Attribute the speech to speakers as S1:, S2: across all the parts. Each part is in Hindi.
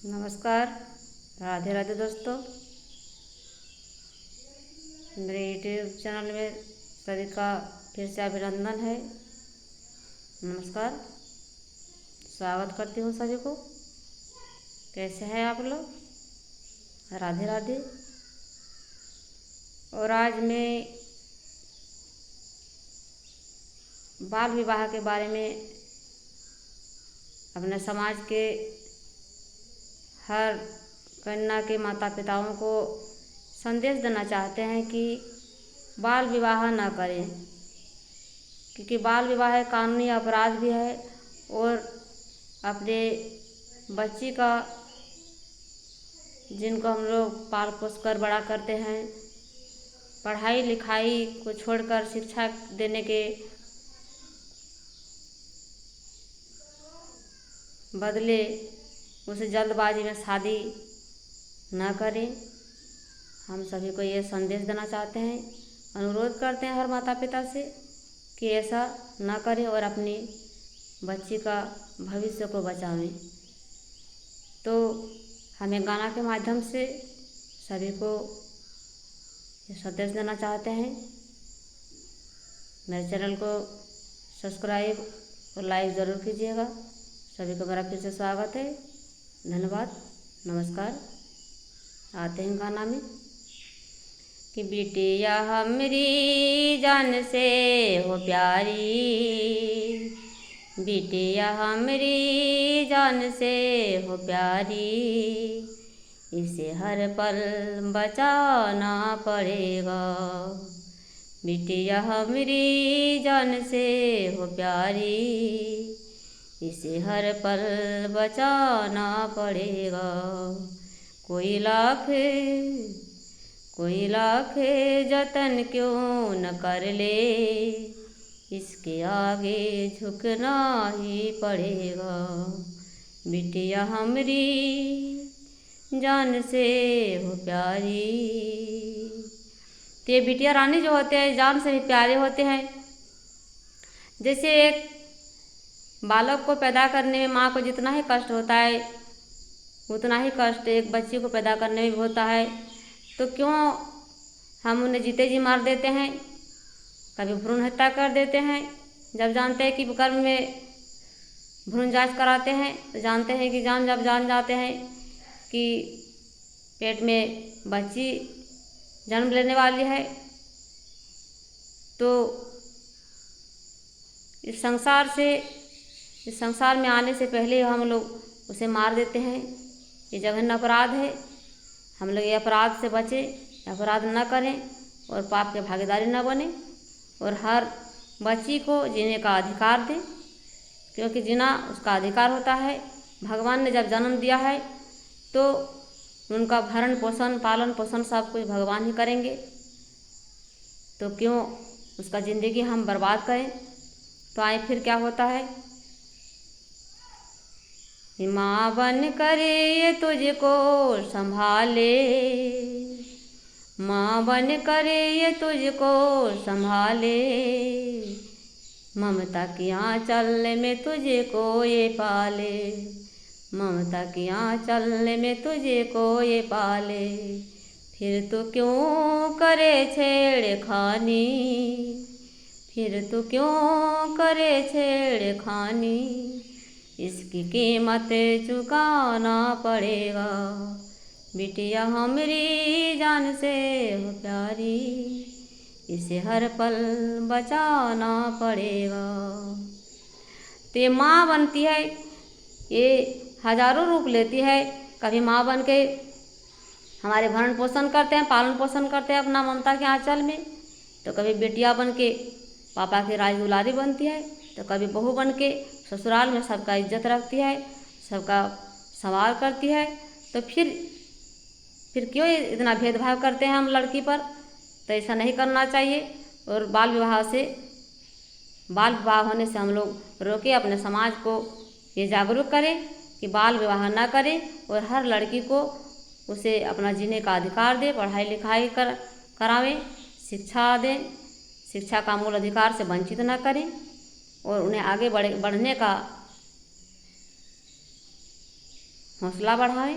S1: नमस्कार। राधे राधे दोस्तों, मेरे यूट्यूब चैनल में सभी का फिर से अभिनंदन है। नमस्कार, स्वागत करती हूँ सभी को। कैसे हैं आप लोग? राधे राधे। और आज मैं बाल विवाह के बारे में अपने समाज के हर कन्या के माता पिताओं को संदेश देना चाहते हैं कि बाल विवाह न करें, क्योंकि बाल विवाह कानूनी अपराध भी है और अपने बच्ची का, जिनको हम लोग पाल पोस कर बड़ा करते हैं, पढ़ाई लिखाई को छोड़कर शिक्षा देने के बदले उसे जल्दबाजी में शादी न करें। हम सभी को ये संदेश देना चाहते हैं, अनुरोध करते हैं हर माता पिता से कि ऐसा न करें और अपनी बच्ची का भविष्य को बचावें। तो हमें गाना के माध्यम से सभी को ये संदेश देना चाहते हैं। मेरे चैनल को सब्सक्राइब और लाइक ज़रूर कीजिएगा। सभी को मेरा फिर से स्वागत है। धन्यवाद, नमस्कार। आते हैं गाना में कि बिटिया हमरी जान से हो प्यारी, बिटिया हमरी जान से हो प्यारी, इसे हर पल बचाना पड़ेगा। बिटिया हमरी जान से हो प्यारी, इसे हर पल बचाना पड़ेगा। कोई लाख जतन क्यों न कर ले, इसके आगे झुकना ही पड़ेगा। बिटिया हमरी जान से हो प्यारी। तो ये बिटिया रानी जो होते हैं जान से भी प्यारे होते हैं। जैसे एक बालक को पैदा करने में माँ को जितना ही कष्ट होता है, उतना ही कष्ट एक बच्ची को पैदा करने में भी होता है। तो क्यों हम उन्हें जीते जी मार देते हैं, कभी भ्रूण हत्या कर देते हैं। जब जानते हैं कि गर्भ में भ्रूण जांच कराते हैं तो जानते हैं कि जब जान जाते हैं कि पेट में बच्ची जन्म लेने वाली है, तो इस संसार में आने से पहले हम लोग उसे मार देते हैं। ये जघन्य अपराध है। हम लोग ये अपराध से बचें, अपराध न करें और पाप के भागीदारी न बने और हर बच्ची को जीने का अधिकार दें, क्योंकि जीना उसका अधिकार होता है। भगवान ने जब जन्म दिया है तो उनका भरण पोषण पालन पोषण सब कुछ भगवान ही करेंगे। तो क्यों उसका ज़िंदगी हम बर्बाद करें। तो आए फिर क्या होता है, माँ बन कर ये तुझको संभाले, माँ बन कर ये तुझको संभाले, ममता की आंचल में तुझको ये पाले, ममता की आंचल में तुझको ये पाले। फिर तू क्यों करे छेड़खानी, फिर तू क्यों करे छेड़खानी, इसकी कीमत चुकाना पड़ेगा। बिटिया हमरी जान से हो प्यारी, इसे हर पल बचाना पड़ेगा। तो ये माँ बनती है, ये हजारों रूप लेती है। कभी माँ बन के हमारे भरण पोषण करते हैं, पालन पोषण करते हैं अपना ममता के आंचल में। तो कभी बेटिया बन के पापा की राज दुलारी बनती है, तो कभी बहू बन के ससुराल में सबका इज्जत रखती है, सबका संवार करती है। तो फिर क्यों इतना भेदभाव करते हैं हम लड़की पर। तो ऐसा नहीं करना चाहिए। और बाल विवाह होने से हम लोग रोके, अपने समाज को ये जागरूक करें कि बाल विवाह ना करें और हर लड़की को उसे अपना जीने का अधिकार दें, पढ़ाई लिखाई करावें, शिक्षा दें, शिक्षा का मूल अधिकार से वंचित न करें और उन्हें आगे बढ़ने का हौसला बढ़ाएं।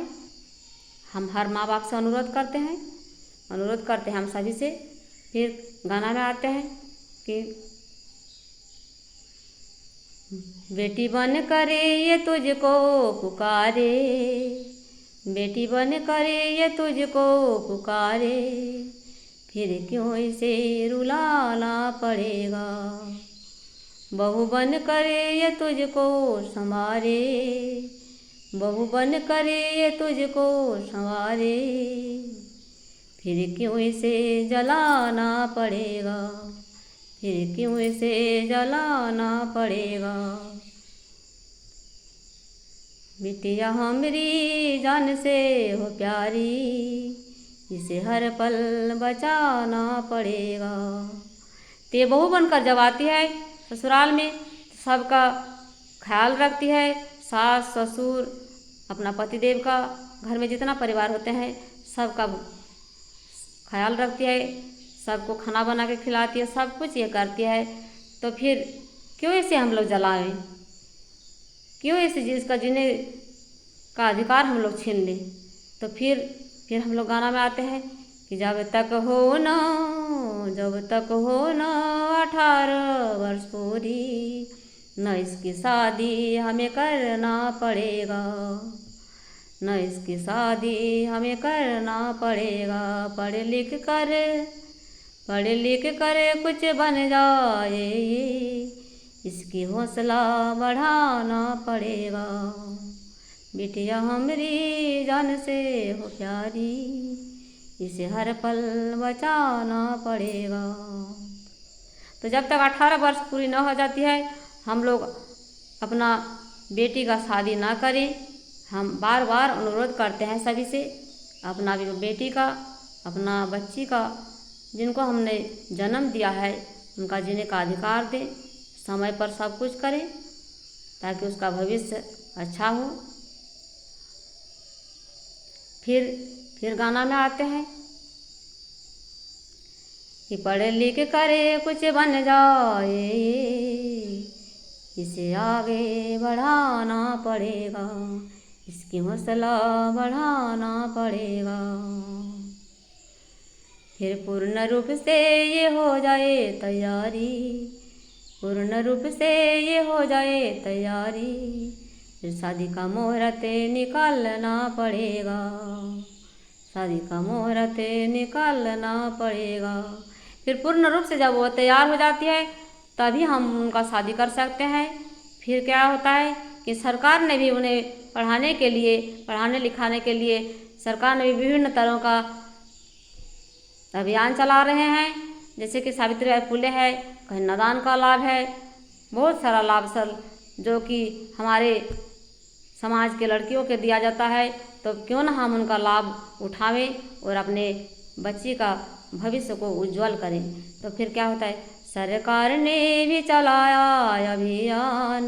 S1: हम हर माँ बाप से अनुरोध करते हैं हम सभी से। फिर गाना में आते हैं कि बेटी बन करे ये तुझको पुकारे, बेटी बन करे ये तुझको पुकारे, फिर क्यों इसे रुलाना पड़ेगा। बहू बन करे ये तुझको संवारे, बहू बन करे ये तुझको संवारे, फिर क्यों इसे जलाना पड़ेगा, फिर क्यों इसे जलाना पड़ेगा। बिटिया हमारी जान से हो प्यारी, इसे हर पल बचाना पड़ेगा। तो ये बहू बनकर जब आती है ससुराल में, सबका ख्याल रखती है। सास ससुर, अपना पतिदेव का, घर में जितना परिवार होते हैं सबका ख्याल रखती है, सबको खाना बना के खिलाती है, सब कुछ ये करती है। तो फिर क्यों इसे हम लोग जलाएं, क्यों इस चीज़ का जीने का अधिकार हम लोग छीन लें। तो फिर हम लोग गाना में आते हैं कि जब तक हो ना 18 वर्ष पूरी, न इसकी शादी हमें करना पड़ेगा, न इसकी शादी हमें करना पड़ेगा। पढ़ लिख कर कुछ बन जाए, इसकी हौसला बढ़ाना पड़ेगा। बिटिया हमारी जान से हो प्यारी, इसे हर पल बचाना पड़ेगा। तो जब तक 18 वर्ष पूरी न हो जाती है हम लोग अपना बेटी का शादी ना करें। हम बार बार अनुरोध करते हैं सभी से, अपना बेटी का, अपना बच्ची का, जिनको हमने जन्म दिया है उनका जीने का अधिकार दें। समय पर सब कुछ करें ताकि उसका भविष्य अच्छा हो। फिर गाना में आते हैं कि पढ़ लिख करे कुछ बन जाए, इसे आगे बढ़ाना पड़ेगा, इसकी हौसला बढ़ाना पड़ेगा। फिर पूर्ण रूप से ये हो जाए तैयारी, पूर्ण रूप से ये हो जाए तैयारी, फिर शादी का मुहूर्त निकालना पड़ेगा, शादी का मुहूर्त निकालना पड़ेगा। फिर पूर्ण रूप से जब वो तैयार हो जाती है तभी हम उनका शादी कर सकते हैं। फिर क्या होता है कि सरकार ने भी उन्हें पढ़ाने लिखाने के लिए सरकार ने भी विभिन्न तरह का अभियान चला रहे हैं। जैसे कि सावित्रीबाई फुले है, कन्यादान का लाभ है, बहुत सारा लाभ सर जो कि हमारे समाज के लड़कियों के दिया जाता है। तो क्यों ना हम उनका लाभ उठावें और अपने बच्ची का भविष्य को उज्जवल करें। तो फिर क्या होता है, सरकार ने भी चलाया अभियान,